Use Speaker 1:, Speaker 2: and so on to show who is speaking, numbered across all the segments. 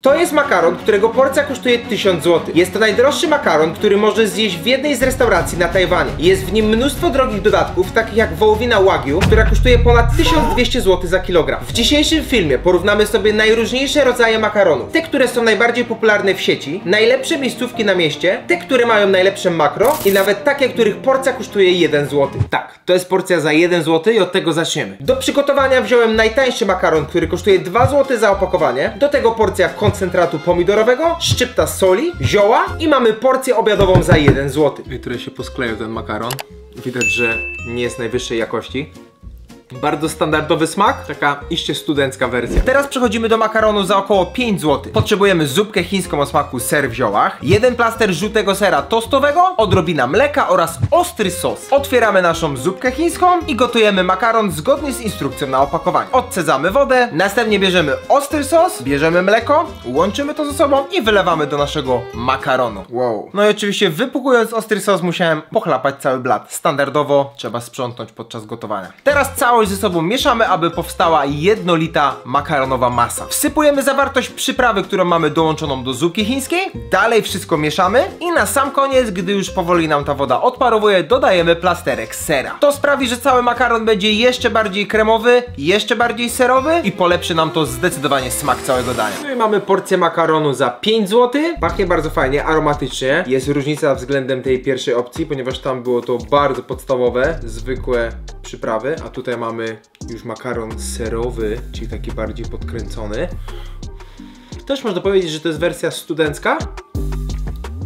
Speaker 1: To jest makaron, którego porcja kosztuje 1000 zł. Jest to najdroższy makaron, który możesz zjeść w jednej z restauracji na Tajwanie. Jest w nim mnóstwo drogich dodatków, takich jak wołowina Wagyu, która kosztuje ponad 1200 zł za kilogram. W dzisiejszym filmie porównamy sobie najróżniejsze rodzaje makaronu. Te, które są najbardziej popularne w sieci, najlepsze miejscówki na mieście, te, które mają najlepsze makro i nawet takie, których porcja kosztuje 1 zł. Tak, to jest porcja za 1 zł i od tego zaczniemy. Do przygotowania wziąłem najtańszy makaron, który kosztuje 2 zł za opakowanie. Do tego porcja koncentratu pomidorowego, szczypta soli, zioła i mamy porcję obiadową za 1 zł. I tutaj się poskleił ten makaron. Widać, że nie jest najwyższej jakości. Bardzo standardowy smak, taka iście studencka wersja. Teraz przechodzimy do makaronu za około 5 zł. Potrzebujemy zupkę chińską o smaku ser w ziołach, jeden plaster żółtego sera tostowego, odrobina mleka oraz ostry sos. Otwieramy naszą zupkę chińską i gotujemy makaron zgodnie z instrukcją na opakowaniu. Odcedzamy wodę, następnie bierzemy ostry sos, bierzemy mleko, łączymy to ze sobą i wylewamy do naszego makaronu. Wow. No i oczywiście wypłukując ostry sos musiałem pochlapać cały blat. Standardowo trzeba sprzątnąć podczas gotowania. Teraz całość ze sobą mieszamy, aby powstała jednolita makaronowa masa. Wsypujemy zawartość przyprawy, którą mamy dołączoną do zupki chińskiej. Dalej wszystko mieszamy i na sam koniec, gdy już powoli nam ta woda odparowuje, dodajemy plasterek sera. To sprawi, że cały makaron będzie jeszcze bardziej kremowy, jeszcze bardziej serowy i polepszy nam to zdecydowanie smak całego dania. No i mamy porcję makaronu za 5 zł. Pachnie bardzo fajnie, aromatycznie. Jest różnica względem tej pierwszej opcji, ponieważ tam było to bardzo podstawowe, zwykłe przyprawy, a tutaj mamy już makaron serowy, czyli taki bardziej podkręcony. Też można powiedzieć, że to jest wersja studencka.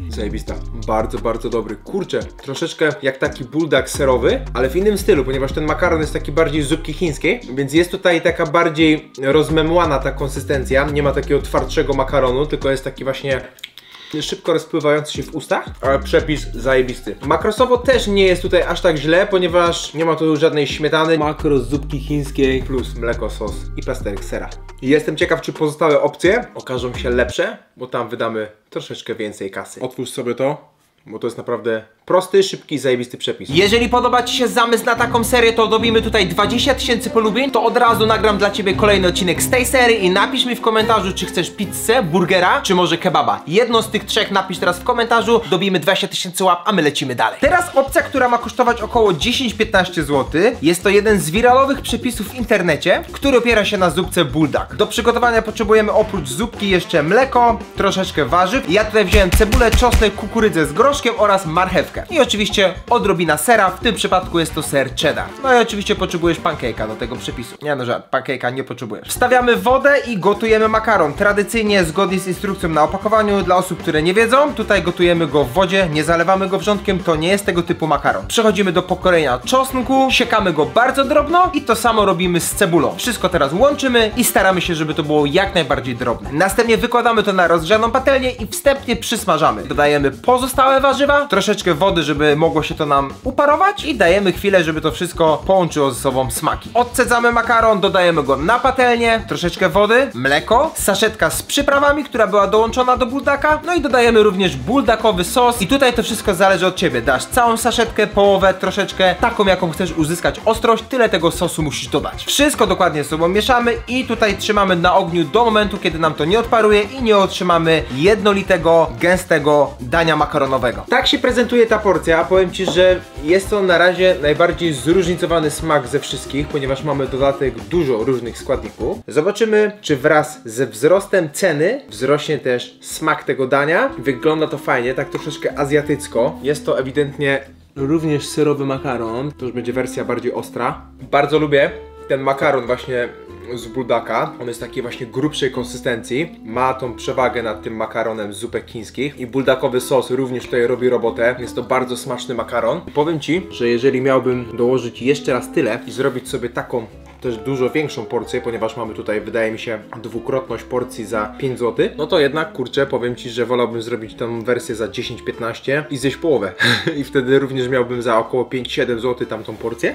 Speaker 1: Zajebista. Bardzo, bardzo dobry. Kurczę, troszeczkę jak taki buldak serowy, ale w innym stylu, ponieważ ten makaron jest taki bardziej z zupki chińskiej, więc jest tutaj taka bardziej rozmemłana ta konsystencja. Nie ma takiego twardszego makaronu, tylko jest taki właśnie szybko rozpływający się w ustach, ale przepis zajebisty. Makrosowo też nie jest tutaj aż tak źle, ponieważ nie ma tu żadnej śmietany. Makro z zupki chińskiej plus mleko, sos i plasterek sera. Jestem ciekaw, czy pozostałe opcje okażą się lepsze, bo tam wydamy troszeczkę więcej kasy. Otwórz sobie to, bo to jest naprawdę prosty, szybki, zajebisty przepis. Jeżeli podoba Ci się zamysł na taką serię, to dobijmy tutaj 20 000 polubień, to od razu nagram dla Ciebie kolejny odcinek z tej serii i napisz mi w komentarzu, czy chcesz pizzę, burgera, czy może kebaba. Jedno z tych trzech napisz teraz w komentarzu, dobijmy 20 000 łap, a my lecimy dalej. Teraz opcja, która ma kosztować około 10-15 zł. Jest to jeden z wiralowych przepisów w internecie, który opiera się na zupce buldak. Do przygotowania potrzebujemy oprócz zupki jeszcze mleko, troszeczkę warzyw. Ja tutaj wziąłem cebulę, czosnek, kukurydzę z groszkiem oraz marchewkę. I oczywiście odrobina sera, w tym przypadku jest to ser cheddar. No i oczywiście potrzebujesz pancake'a do tego przepisu. Nie no żart, pancake'a nie potrzebujesz. Wstawiamy wodę i gotujemy makaron. Tradycyjnie zgodnie z instrukcją na opakowaniu, dla osób, które nie wiedzą, tutaj gotujemy go w wodzie, nie zalewamy go wrzątkiem, to nie jest tego typu makaron. Przechodzimy do pokrojenia czosnku, siekamy go bardzo drobno i to samo robimy z cebulą. Wszystko teraz łączymy i staramy się, żeby to było jak najbardziej drobne. Następnie wykładamy to na rozgrzaną patelnię i wstępnie przysmażamy. Dodajemy pozostałe warzywa, troszeczkę wody, żeby mogło się to nam uparować i dajemy chwilę, żeby to wszystko połączyło ze sobą smaki. Odcedzamy makaron, dodajemy go na patelnię, troszeczkę wody, mleko, saszetka z przyprawami, która była dołączona do buldaka, no i dodajemy również buldakowy sos i tutaj to wszystko zależy od Ciebie. Dasz całą saszetkę, połowę, troszeczkę, taką jaką chcesz uzyskać ostrość, tyle tego sosu musisz dodać. Wszystko dokładnie ze sobą mieszamy i tutaj trzymamy na ogniu do momentu, kiedy nam to nie odparuje i nie otrzymamy jednolitego, gęstego dania makaronowego. Tak się prezentuje ta porcja. Powiem Ci, że jest to na razie najbardziej zróżnicowany smak ze wszystkich, ponieważ mamy dodatek dużo różnych składników. Zobaczymy, czy wraz ze wzrostem ceny wzrośnie też smak tego dania. Wygląda to fajnie, tak troszeczkę azjatycko. Jest to ewidentnie również serowy makaron. To już będzie wersja bardziej ostra. Bardzo lubię ten makaron właśnie z buldaka. On jest takiej właśnie grubszej konsystencji. Ma tą przewagę nad tym makaronem z zupek chińskich. I buldakowy sos również tutaj robi robotę. Jest to bardzo smaczny makaron. I powiem Ci, że jeżeli miałbym dołożyć jeszcze raz tyle i zrobić sobie taką też dużo większą porcję, ponieważ mamy tutaj, wydaje mi się, dwukrotność porcji za 5 zł, no to jednak, kurczę, powiem Ci, że wolałbym zrobić tą wersję za 10-15 i zjeść połowę. I wtedy również miałbym za około 5-7 zł tamtą porcję.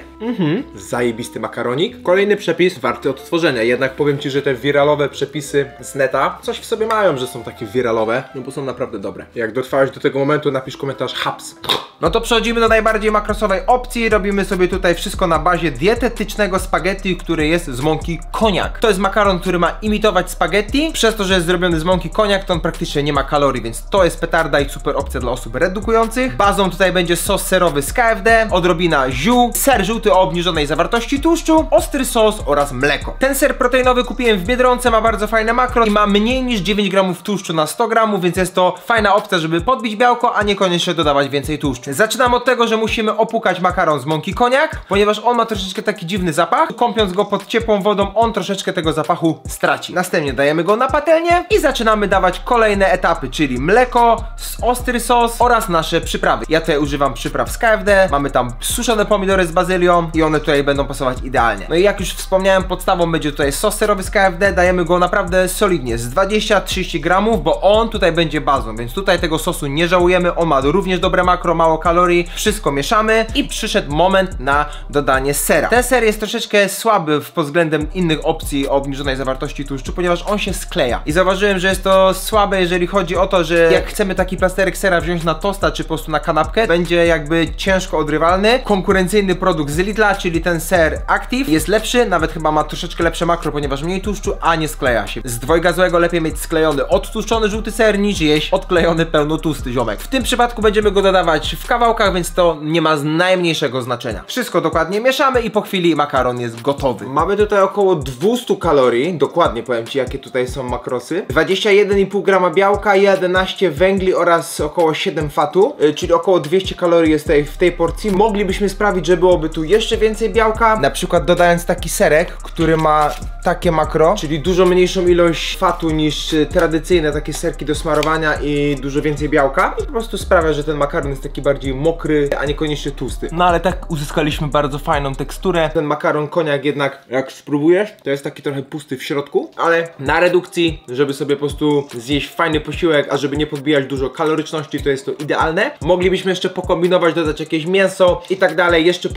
Speaker 1: Zajebisty makaronik. Kolejny przepis warty odtworzenia. Jednak powiem Ci, że te wiralowe przepisy z neta coś w sobie mają, że są takie wiralowe, no bo są naprawdę dobre. Jak dotrwałeś do tego momentu, napisz komentarz HAPS. No to przechodzimy do najbardziej makrosowej opcji. Robimy sobie tutaj wszystko na bazie dietetycznego spaghetti, który jest z mąki koniak. To jest makaron, który ma imitować spaghetti. Przez to, że jest zrobiony z mąki koniak, to on praktycznie nie ma kalorii, więc to jest petarda i super opcja dla osób redukujących. Bazą tutaj będzie sos serowy z KFD, odrobina ziół, ser żółty o obniżonej zawartości tłuszczu, ostry sos oraz mleko. Ten ser proteinowy kupiłem w Biedronce, ma bardzo fajne makro i ma mniej niż 9 gramów tłuszczu na 100 gramów, więc jest to fajna opcja, żeby podbić białko, a niekoniecznie dodawać więcej tłuszczu. Zaczynam od tego, że musimy opłukać makaron z mąki koniak, ponieważ on ma troszeczkę taki dziwny zapach. Kąpiąc go pod ciepłą wodą, on troszeczkę tego zapachu straci. Następnie dajemy go na patelnię i zaczynamy dawać kolejne etapy, czyli mleko, ostry sos oraz nasze przyprawy. Ja tutaj używam przypraw z KFD, mamy tam suszone pomidory z bazylią i one tutaj będą pasować idealnie. No i jak już wspomniałem, podstawą będzie tutaj sos serowy z KFD, dajemy go naprawdę solidnie, z 20-30 gramów, bo on tutaj będzie bazą, więc tutaj tego sosu nie żałujemy, on ma również dobre makro, mało kalorii, wszystko mieszamy i przyszedł moment na dodanie sera. Ten ser jest troszeczkę słaby pod względem innych opcji o obniżonej zawartości tłuszczu, ponieważ on się skleja i zauważyłem, że jest to słabe, jeżeli chodzi o to, że jak chcemy taki plasterek sera wziąć na tosta czy po prostu na kanapkę, będzie jakby ciężko odrywalny. Konkurencyjny produkt z Lidla, czyli ten ser Active, jest lepszy, nawet chyba ma troszeczkę lepsze makro, ponieważ mniej tłuszczu, a nie skleja się. Z dwojga złego lepiej mieć sklejony, odtłuszczony żółty ser, niż jeść odklejony pełnotłusty ziomek. W tym przypadku będziemy go dodawać w kawałkach, więc to nie ma najmniejszego znaczenia. Wszystko dokładnie mieszamy i po chwili makaron jest gotowy. Mamy tutaj około 200 kalorii, dokładnie powiem Ci, jakie tutaj są makrosy. 21,5 grama białka, 11 węgli oraz około 7 fatu, czyli około 200 kalorii jest tutaj w tej porcji. Moglibyśmy sprawić, że byłoby tu jeszcze więcej białka, na przykład dodając taki serek, który ma takie makro, czyli dużo mniejszą ilość fatu niż tradycyjne takie serki do smarowania i dużo więcej białka i po prostu sprawia, że ten makaron jest taki bardziej mokry, a niekoniecznie tłusty. No ale tak uzyskaliśmy bardzo fajną teksturę. Ten makaron koniak jednak, jak spróbujesz, to jest taki trochę pusty w środku, ale na redukcji, żeby sobie po prostu zjeść fajny posiłek, a żeby nie podbijać dużo kaloryczności, to jest to idealne. Moglibyśmy jeszcze pokombinować, dodać jakieś mięso i tak dalej, jeszcze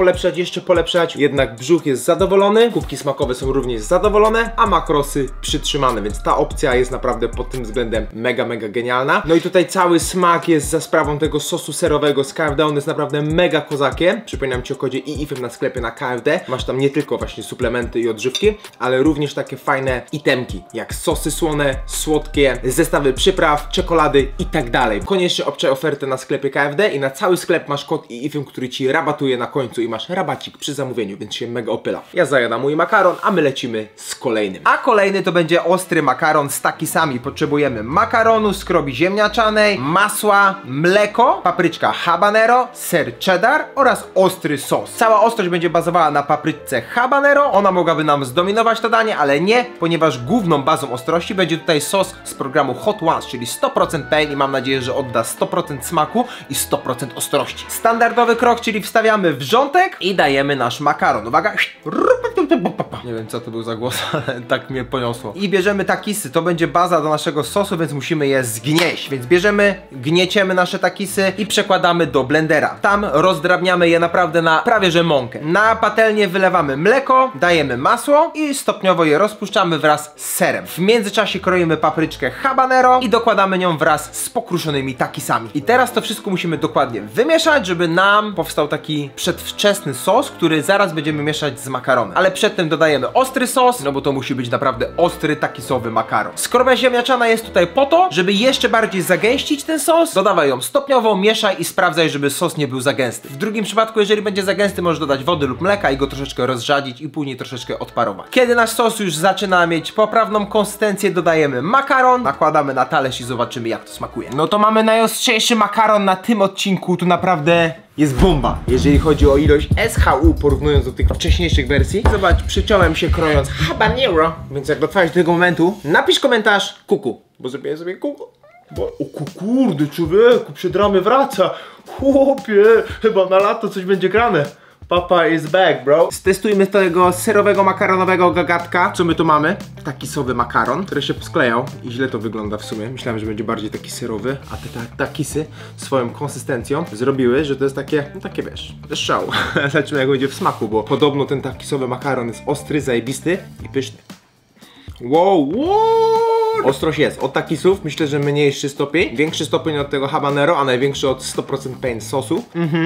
Speaker 1: polepszać, jednak brzuch jest zadowolony, kubki smakowe są również zadowolone, a makrosy przytrzymane, więc ta opcja jest naprawdę pod tym względem mega genialna. No i tutaj cały smak jest za sprawą tego sosu serowego z KFD, on jest naprawdę mega kozakiem. Przypominam Ci o kodzie IIFM na sklepie na KFD. Masz tam nie tylko właśnie suplementy i odżywki, ale również takie fajne itemki, jak sosy słone, słodkie, zestawy przypraw, czekolady i tak dalej. Koniecznie obczaj ofertę na sklepie KFD i na cały sklep masz kod IIFM, który Ci rabatuje na końcu i masz rabacik przy zamówieniu, więc się mega opyla. Ja zajadam mój makaron, a my lecimy z kolejnym. A kolejny to będzie ostry makaron z takisami. Potrzebujemy makaronu, skrobi ziemniaczanej, masła, mleko, papryczka habanero, ser cheddar oraz ostry sos. Cała ostrość będzie bazowała na papryczce habanero. Ona mogłaby nam zdominować to danie, ale nie, ponieważ główną bazą ostrości będzie tutaj sos z programu Hot Ones, czyli 100% pain i mam nadzieję, że odda 100% smaku i 100% ostrości. Standardowy krok, czyli wstawiamy wrzątek i dajemy nasz makaron. Uwaga! Nie wiem, co to był za głos, ale tak mnie poniosło. I bierzemy takisy, to będzie baza do naszego sosu, więc musimy je zgnieść. Więc bierzemy, gnieciemy nasze takisy i przekładamy do blendera. Tam rozdrabniamy je naprawdę na prawie że mąkę. Na patelnię wylewamy mleko, dajemy masło i stopniowo je rozpuszczamy wraz z serem. W międzyczasie kroimy papryczkę habanero i dokładamy nią wraz z pokruszonymi takisami. I teraz to wszystko musimy dokładnie wymieszać, żeby nam powstał taki przedwczesny sos, który zaraz będziemy mieszać z makaronem. Ale przedtem dodajemy ostry sos, no bo to musi być naprawdę ostry, takisowy makaron. Skorupia ziemniaczana jest tutaj po to, żeby jeszcze bardziej zagęścić ten sos. Dodawaj ją stopniowo, mieszaj i sprawdzaj, żeby sos nie był za gęsty. W drugim przypadku, jeżeli będzie za gęsty, możesz dodać wody lub mleka i go troszeczkę rozrzadzić i później troszeczkę odparować. Kiedy nasz sos już zaczyna mieć poprawną konsystencję, dodajemy makaron, nakładamy na talerz i zobaczymy, jak to smakuje. No to mamy najostrzejszy makaron na tym odcinku, tu naprawdę jest bomba, jeżeli chodzi o ilość SHU, porównując do tych wcześniejszych wersji. Zobacz, przyciąłem się krojąc habanero, więc jak dotrwałeś do tego momentu, napisz komentarz kuku, bo zrobiłem sobie kuku. Bo, o kurde, człowieku, przed ramy wraca. Chłopie, chyba na lato coś będzie grane. Papa is back, bro. Stestujmy tego serowego makaronowego gagatka. Co my tu mamy? Takisowy makaron, który się posklejał i źle to wygląda w sumie. Myślałem, że będzie bardziej taki serowy, a te takisy swoją konsystencją zrobiły, że to jest takie, no takie wiesz, bez szału. Zobaczymy, jak będzie w smaku, bo podobno ten takisowy makaron jest ostry, zajebisty i pyszny. Wow, Ostrość jest. Od takisów myślę, że mniejszy stopień, większy stopień od tego habanero, a największy od 100% pain sosu.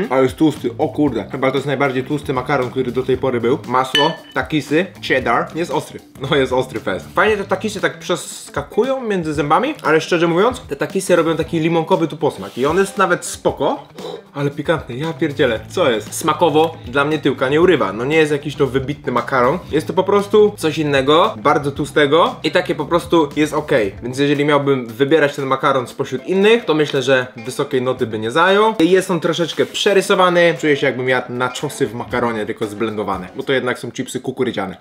Speaker 1: A jest tłusty, o kurde. Chyba to jest najbardziej tłusty makaron, który do tej pory był. Masło, takisy, cheddar. Jest ostry. No jest ostry fest. Fajnie te takisy tak przeskakują między zębami, ale szczerze mówiąc, te takisy robią taki limonkowy tu posmak i on jest nawet spoko, ale pikantny, ja pierdzielę. Co jest? Smakowo dla mnie tyłka nie urywa. No nie jest jakiś to wybitny makaron. Jest to po prostu coś innego, bardzo tłustego i takie po prostu jest ok. Więc jeżeli miałbym wybierać ten makaron spośród innych, to myślę, że wysokiej noty by nie zajął. Jest on troszeczkę przerysowany. Czuję się, jakbym jadł nachosy w makaronie, tylko zblendowane, bo to jednak są chipsy kukurydziane.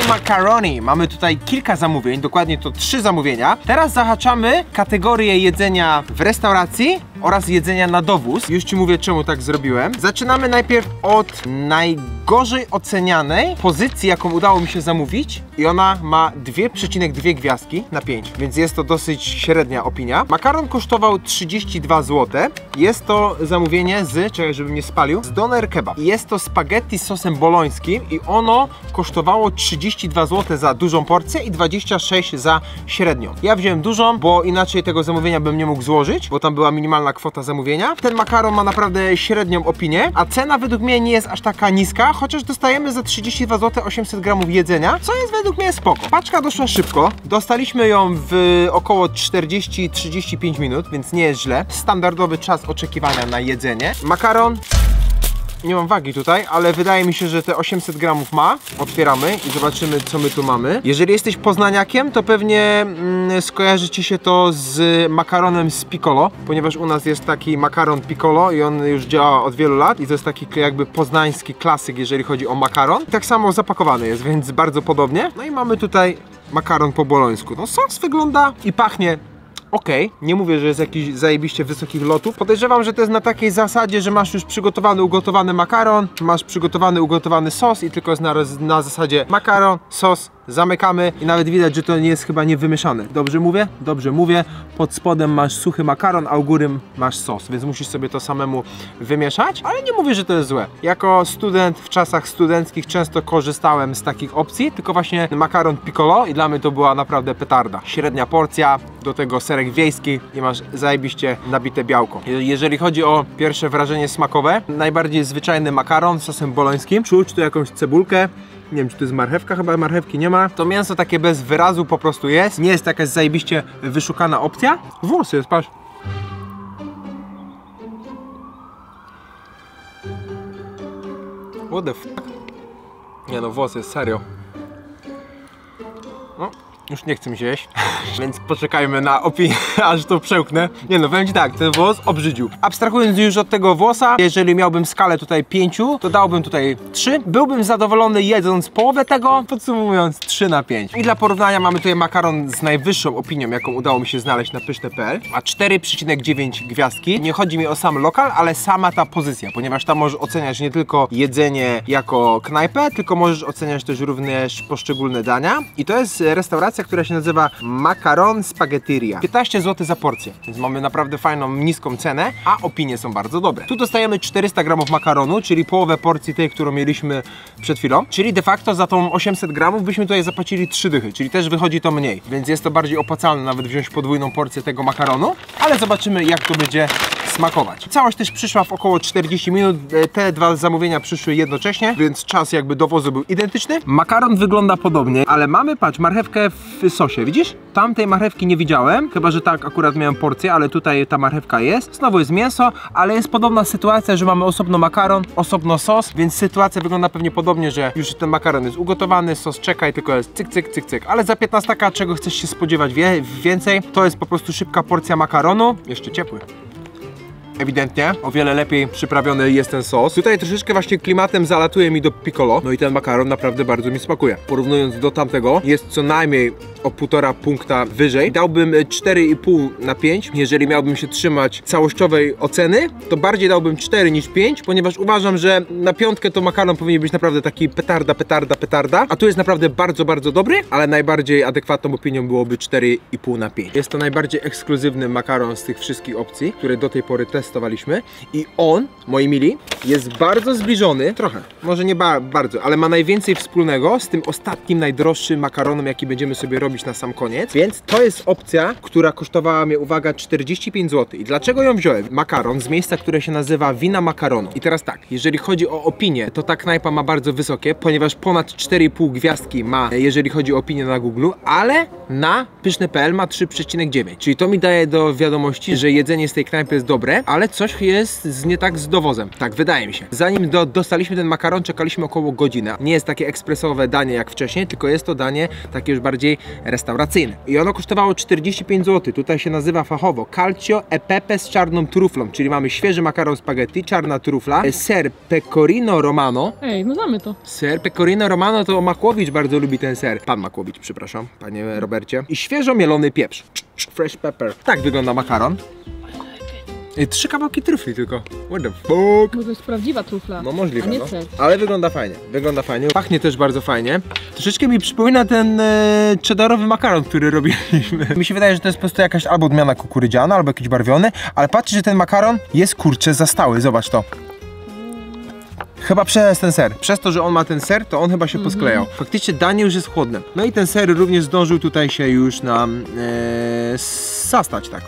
Speaker 1: Macaroni. Mamy tutaj kilka zamówień, dokładnie to 3 zamówienia. Teraz zahaczamy kategorię jedzenia w restauracji oraz jedzenia na dowóz. Już ci mówię, czemu tak zrobiłem. Zaczynamy najpierw od najgorzej ocenianej pozycji, jaką udało mi się zamówić. I ona ma 2,2 gwiazdki na 5, więc jest to dosyć średnia opinia. Makaron kosztował 32 zł. Jest to zamówienie z, czekaj, żebym nie spalił, z Doner Kebab. Jest to spaghetti z sosem bolońskim i ono kosztowało 32 zł za dużą porcję i 26 za średnią. Ja wziąłem dużą, bo inaczej tego zamówienia bym nie mógł złożyć, bo tam była minimalna kwota zamówienia. Ten makaron ma naprawdę średnią opinię, a cena według mnie nie jest aż taka niska, chociaż dostajemy za 32 zł 800 gramów jedzenia, co jest według mnie spoko. Paczka doszła szybko, dostaliśmy ją w około 40-35 minut, więc nie jest źle. Standardowy czas oczekiwania na jedzenie. Makaron, nie mam wagi tutaj, ale wydaje mi się, że te 800 gramów ma. Otwieramy i zobaczymy, co my tu mamy. Jeżeli jesteś poznaniakiem, to pewnie skojarzy ci się to z makaronem z piccolo, ponieważ u nas jest taki makaron piccolo i on już działa od wielu lat i to jest taki jakby poznański klasyk, jeżeli chodzi o makaron. Tak samo zapakowany jest, więc bardzo podobnie. No i mamy tutaj makaron po bolońsku. No sos wygląda i pachnie okej, nie mówię, że jest jakiś zajebiście wysokich lotów. Podejrzewam, że to jest na takiej zasadzie, że masz już przygotowany, ugotowany makaron, masz przygotowany, ugotowany sos i tylko jest na zasadzie makaron, sos, zamykamy i nawet widać, że to nie jest chyba niewymieszane. Dobrze mówię? Dobrze mówię. Pod spodem masz suchy makaron, a u góry masz sos, więc musisz sobie to samemu wymieszać, ale nie mówię, że to jest złe. Jako student w czasach studenckich często korzystałem z takich opcji, tylko właśnie makaron piccolo i dla mnie to była naprawdę petarda. Średnia porcja, do tego serek wiejski i masz zajebiście nabite białko. Jeżeli chodzi o pierwsze wrażenie smakowe, najbardziej zwyczajny makaron z sosem bolońskim. Czuć tu jakąś cebulkę. Nie wiem, czy to jest marchewka, chyba marchewki nie ma. To mięso takie bez wyrazu po prostu jest. Nie jest jakaś zajebiście wyszukana opcja. Włosy jest, patrz. What the fuck? Nie no, włosy jest serio. No. Już nie chce mi się jeść, więc poczekajmy na opinię, aż to przełknę. Nie no, powiem ci tak, ten włos obrzydził. Abstrahując już od tego włosa, jeżeli miałbym skalę tutaj 5, to dałbym tutaj 3. Byłbym zadowolony jedząc połowę tego, podsumowując 3 na 5. I dla porównania mamy tutaj makaron z najwyższą opinią, jaką udało mi się znaleźć na pyszne.pl. Ma 4,9 gwiazdki. Nie chodzi mi o sam lokal, ale sama ta pozycja, ponieważ tam możesz oceniać nie tylko jedzenie jako knajpę, tylko możesz oceniać też również poszczególne dania. I to jest restauracja, która się nazywa Macaron Spaghetteria. 15 zł za porcję, więc mamy naprawdę fajną, niską cenę, a opinie są bardzo dobre. Tu dostajemy 400 gramów makaronu, czyli połowę porcji tej, którą mieliśmy przed chwilą, czyli de facto za tą 800 gramów byśmy tutaj zapłacili 3 dychy, czyli też wychodzi to mniej, więc jest to bardziej opłacalne nawet wziąć podwójną porcję tego makaronu, ale zobaczymy, jak to będzie smakować. Całość też przyszła w około 40 minut, te 2 zamówienia przyszły jednocześnie, więc czas jakby dowozu był identyczny. Makaron wygląda podobnie, ale mamy, patrz, marchewkę w sosie, widzisz? Tamtej marchewki nie widziałem, chyba że tak akurat miałem porcję, ale tutaj ta marchewka jest. Znowu jest mięso, ale jest podobna sytuacja, że mamy osobno makaron, osobno sos, więc sytuacja wygląda pewnie podobnie, że już ten makaron jest ugotowany, sos czeka i tylko jest cyk, cyk, cyk, cyk. Ale za 15, czego chcesz się spodziewać więcej, to jest po prostu szybka porcja makaronu, jeszcze ciepły. Ewidentnie o wiele lepiej przyprawiony jest ten sos. Tutaj troszeczkę właśnie klimatem zalatuje mi do piccolo. No i ten makaron naprawdę bardzo mi smakuje. Porównując do tamtego, jest co najmniej o 1,5 punkta wyżej. Dałbym 4,5 na 5. Jeżeli miałbym się trzymać całościowej oceny, to bardziej dałbym 4 niż 5, ponieważ uważam, że na 5 to makaron powinien być naprawdę taki petarda. A tu jest naprawdę bardzo, bardzo dobry, ale najbardziej adekwatną opinią byłoby 4,5 na 5. Jest to najbardziej ekskluzywny makaron z tych wszystkich opcji, które do tej pory testowaliśmy i on, moi mili, jest bardzo zbliżony, trochę, może nie bardzo, ale ma najwięcej wspólnego z tym ostatnim, najdroższym makaronem, jaki będziemy sobie robić zrobić na sam koniec. Więc to jest opcja, która kosztowała mnie, uwaga, 45 zł. I dlaczego ją wziąłem? Makaron z miejsca, które się nazywa Wina Makaronu. I teraz tak, jeżeli chodzi o opinię, to ta knajpa ma bardzo wysokie, ponieważ ponad 4,5 gwiazdki ma, jeżeli chodzi o opinię na Google, ale na pyszne.pl ma 3,9. Czyli to mi daje do wiadomości, że jedzenie z tej knajpy jest dobre, ale coś jest nie tak z dowozem. Tak, wydaje mi się. Zanim dostaliśmy ten makaron, czekaliśmy około godziny. Nie jest takie ekspresowe danie jak wcześniej, tylko jest to danie takie już bardziej restauracyjne. I ono kosztowało 45 zł. Tutaj się nazywa fachowo Calcio e pepe z czarną truflą, czyli mamy świeży makaron spaghetti, czarna trufla, ser pecorino romano.
Speaker 2: Ej, no znamy to.
Speaker 1: Ser pecorino romano to Makłowicz bardzo lubi ten ser. Pan Makłowicz, przepraszam, panie Robercie. I świeżo mielony pieprz. Fresh pepper. Tak wygląda makaron. 3 kawałki trufli tylko. What the fuck?
Speaker 2: Bo to jest prawdziwa trufla.
Speaker 1: No możliwe,
Speaker 2: a nie
Speaker 1: no.
Speaker 2: ser.
Speaker 1: Ale wygląda fajnie, wygląda fajnie. Pachnie też bardzo fajnie. Troszeczkę mi przypomina ten cheddarowy makaron, który robiliśmy. Mi się wydaje, że to jest po prostu jakaś albo odmiana kukurydziana, albo jakiś barwiony, ale patrzcie, że ten makaron jest, kurczę, zastały. Zobacz to. Chyba przez ten ser. Przez to, że on ma ten ser, to on chyba się posklejał. Faktycznie danie już jest chłodne. No i ten ser również zdążył tutaj się już nam zastać, tak.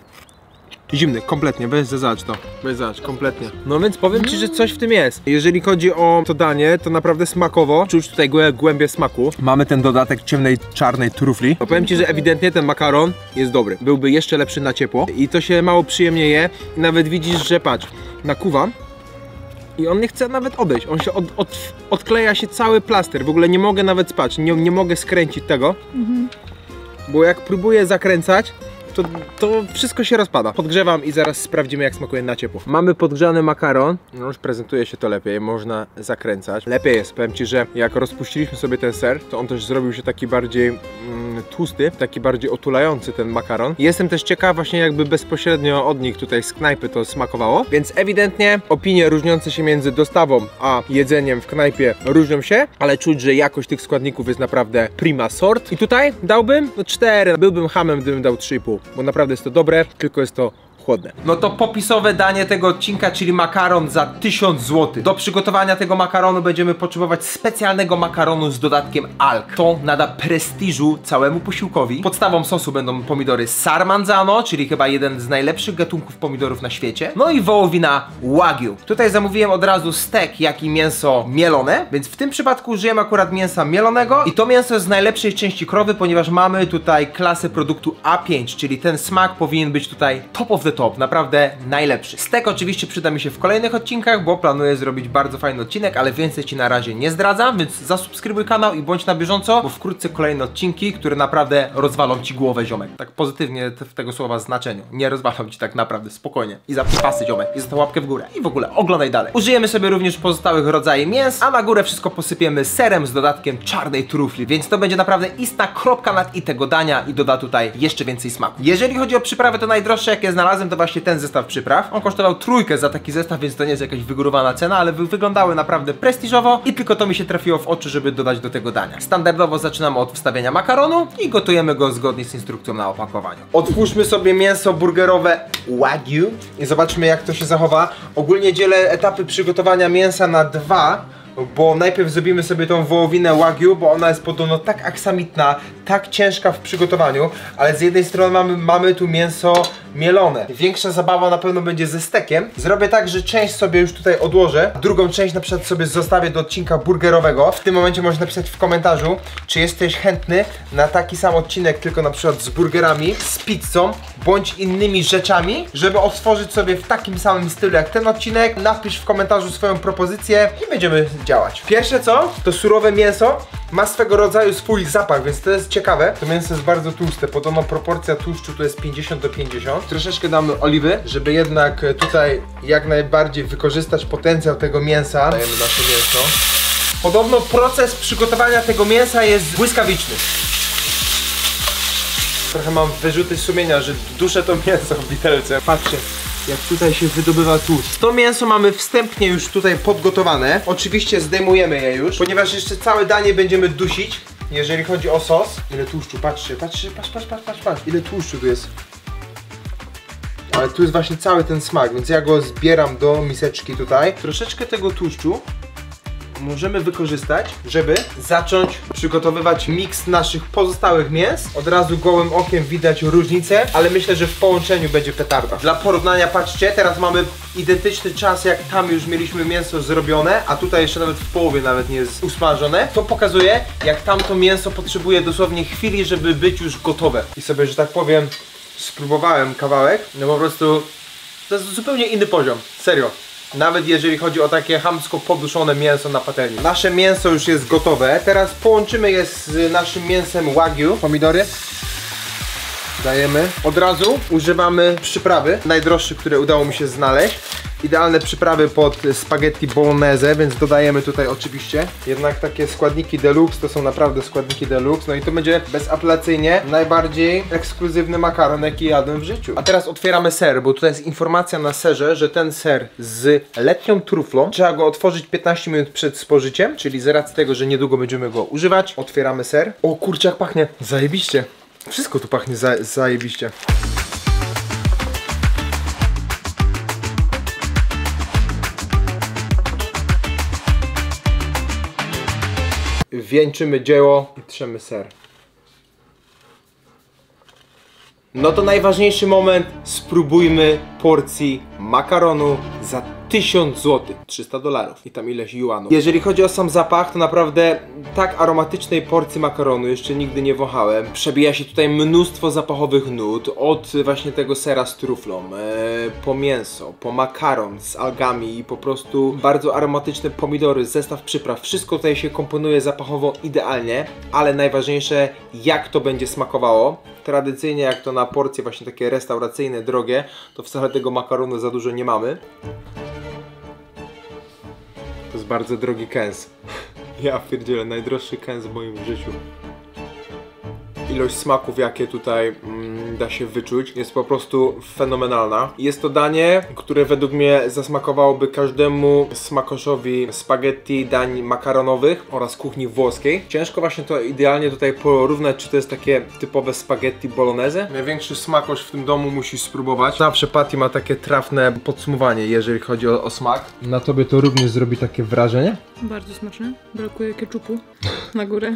Speaker 1: Zimny, kompletnie, bez zazać to. Bez zazać, kompletnie. No więc powiem ci, że coś w tym jest. Jeżeli chodzi o to danie, to naprawdę smakowo. Czuć tutaj głębię smaku. Mamy ten dodatek ciemnej, czarnej trufli. No powiem ci, że ewidentnie ten makaron jest dobry. Byłby jeszcze lepszy na ciepło. I to się mało przyjemnie je. I nawet widzisz, że patrz, nakuwam. I on nie chce nawet odejść. On się odkleja się cały plaster. W ogóle nie mogę nawet spać. Nie mogę skręcić tego. Bo jak próbuję zakręcać, to wszystko się rozpada. Podgrzewam i zaraz sprawdzimy, jak smakuje na ciepło. Mamy podgrzany makaron. No już prezentuje się to lepiej, można zakręcać. Lepiej jest, powiem ci, że jak rozpuściliśmy sobie ten ser, to on też zrobił się taki bardziej tłusty, taki bardziej otulający ten makaron. Jestem też ciekaw właśnie, jakby bezpośrednio od nich tutaj z knajpy to smakowało. Więc ewidentnie opinie różniące się między dostawą a jedzeniem w knajpie różnią się, ale czuć, że jakość tych składników jest naprawdę prima sort. I tutaj dałbym 4. Byłbym hamem, gdybym dał 3,5. Bo naprawdę jest to dobre, tylko jest to chłodne. No to popisowe danie tego odcinka, czyli makaron za 1000 zł. Do przygotowania tego makaronu będziemy potrzebować specjalnego makaronu z dodatkiem alg. To nada prestiżu całemu posiłkowi. Podstawą sosu będą pomidory Sarmanzano, czyli chyba jeden z najlepszych gatunków pomidorów na świecie. No i wołowina Wagyu. Tutaj zamówiłem od razu stek, jak i mięso mielone, więc w tym przypadku użyjemy akurat mięsa mielonego i to mięso jest z najlepszej części krowy, ponieważ mamy tutaj klasę produktu A5, czyli ten smak powinien być tutaj top of the top, naprawdę najlepszy. Stek oczywiście przyda mi się w kolejnych odcinkach, bo planuję zrobić bardzo fajny odcinek, ale więcej ci na razie nie zdradzam, więc zasubskrybuj kanał i bądź na bieżąco, bo wkrótce kolejne odcinki, które naprawdę rozwalą ci głowę, ziomek. Tak pozytywnie w tego słowa znaczeniu. Nie rozwalą ci tak naprawdę, spokojnie. I za pasy, ziomek. I za tą łapkę w górę. I w ogóle oglądaj dalej. Użyjemy sobie również pozostałych rodzajów mięs, a na górę wszystko posypiemy serem z dodatkiem czarnej trufli, więc to będzie naprawdę istna kropka nad i tego dania i doda tutaj jeszcze więcej smaku. Jeżeli chodzi o przyprawy, to najdroższe jakie znalazłem to właśnie ten zestaw przypraw. On kosztował 3 za taki zestaw, więc to nie jest jakaś wygórowana cena, ale wyglądały naprawdę prestiżowo i tylko to mi się trafiło w oczy, żeby dodać do tego dania. Standardowo zaczynamy od wstawienia makaronu i gotujemy go zgodnie z instrukcją na opakowaniu. Otwórzmy sobie mięso burgerowe Wagyu i zobaczmy, jak to się zachowa. Ogólnie dzielę etapy przygotowania mięsa na 2, bo najpierw zrobimy sobie tą wołowinę Wagyu, bo ona jest podobno tak aksamitna, tak ciężka w przygotowaniu, ale z jednej strony mamy tu mięso mielone. Większa zabawa na pewno będzie ze stekiem. Zrobię tak, że część sobie już tutaj odłożę, drugą część na przykład sobie zostawię do odcinka burgerowego. W tym momencie możesz napisać w komentarzu, czy jesteś chętny na taki sam odcinek, tylko na przykład z burgerami, z pizzą, bądź innymi rzeczami, żeby otworzyć sobie w takim samym stylu jak ten odcinek. Napisz w komentarzu swoją propozycję i będziemy działać. Pierwsze co? To surowe mięso ma swego rodzaju swój zapach, więc to jest ciekawe. To mięso jest bardzo tłuste, podobno proporcja tłuszczu to jest 50:50. Troszeczkę damy oliwy, żeby jednak tutaj jak najbardziej wykorzystać potencjał tego mięsa. Dajemy nasze mięso. Podobno proces przygotowania tego mięsa jest błyskawiczny. Trochę mam wyrzuty sumienia, że duszę to mięso w widelce. Patrzcie, jak tutaj się wydobywa tłuszcz. To mięso mamy wstępnie już tutaj podgotowane. Oczywiście zdejmujemy je już, ponieważ jeszcze całe danie będziemy dusić. Jeżeli chodzi o sos. Ile tłuszczu, patrzcie, patrz, ile tłuszczu tu jest. Ale tu jest właśnie cały ten smak, więc ja go zbieram do miseczki tutaj. Troszeczkę tego tłuszczu możemy wykorzystać, żeby zacząć przygotowywać miks naszych pozostałych mięs. Od razu gołym okiem widać różnicę, ale myślę, że w połączeniu będzie petarda. Dla porównania patrzcie, teraz mamy identyczny czas, jak tam już mieliśmy mięso zrobione, a tutaj jeszcze nawet w połowie nawet nie jest usmażone. To pokazuje, jak tamto mięso potrzebuje dosłownie chwili, żeby być już gotowe. I sobie, że tak powiem, spróbowałem kawałek, no po prostu to jest zupełnie inny poziom, serio. Nawet jeżeli chodzi o takie chamsko poduszone mięso na patelni. Nasze mięso już jest gotowe. Teraz połączymy je z naszym mięsem wagyu. Pomidory dajemy. Od razu używamy przyprawy najdroższych, które udało mi się znaleźć. Idealne przyprawy pod spaghetti bolognese, więc dodajemy tutaj oczywiście. Jednak takie składniki deluxe to są naprawdę składniki deluxe. No i to będzie bezapelacyjnie najbardziej ekskluzywny makaron, jaki jadłem w życiu. A teraz otwieramy ser, bo tutaj jest informacja na serze, że ten ser z letnią truflą trzeba go otworzyć 15 minut przed spożyciem, czyli z racji tego, że niedługo będziemy go używać. Otwieramy ser. O kurczę, jak pachnie. Zajebiście. Wszystko tu pachnie zajebiście. Wieńczymy dzieło i trzemy ser. No to najważniejszy moment. Spróbujmy porcji makaronu za 1000 zł, $300 i tam ileś juanów. Jeżeli chodzi o sam zapach, to naprawdę tak aromatycznej porcji makaronu jeszcze nigdy nie wąchałem. Przebija się tutaj mnóstwo zapachowych nut, od właśnie tego sera z truflą, po mięso, po makaron z algami i po prostu bardzo aromatyczne pomidory, zestaw przypraw. Wszystko tutaj się komponuje zapachowo idealnie, ale najważniejsze, jak to będzie smakowało. Tradycyjnie, jak to na porcje właśnie takie restauracyjne, drogie, to wcale tego makaronu za dużo nie mamy. To jest bardzo drogi kęs. Ja pierdzielę, najdroższy kęs w moim życiu. Ilość smaków, jakie tutaj da się wyczuć, jest po prostu fenomenalna. Jest to danie, które według mnie zasmakowałoby każdemu smakoszowi spaghetti, dań makaronowych oraz kuchni włoskiej. Ciężko właśnie to idealnie tutaj porównać, czy to jest takie typowe spaghetti bolognese. Największy smakosz w tym domu musisz spróbować. Zawsze Patty ma takie trafne podsumowanie, jeżeli chodzi o smak. Na tobie to również zrobi takie wrażenie?
Speaker 2: Bardzo smaczne. Brakuje keczupu na górę.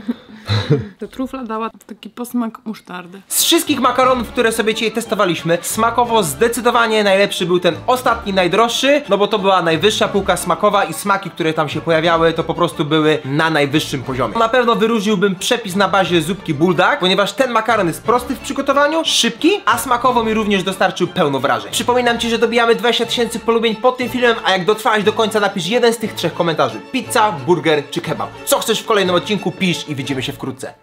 Speaker 2: Ta trufla dała taki posmak musztardy.
Speaker 1: Z wszystkich makaronów, które sobie dzisiaj testowaliśmy, smakowo zdecydowanie najlepszy był ten ostatni, najdroższy, no bo to była najwyższa półka smakowa i smaki, które tam się pojawiały, to po prostu były na najwyższym poziomie. Na pewno wyróżniłbym przepis na bazie zupki buldak, ponieważ ten makaron jest prosty w przygotowaniu, szybki, a smakowo mi również dostarczył pełno wrażeń. Przypominam Ci, że dobijamy 20 000 polubień pod tym filmem, a jak dotrwałeś do końca, napisz jeden z tych 3 komentarzy. Pizza, burger czy kebab. Co chcesz w kolejnym odcinku, pisz i widzimy się wkrótce.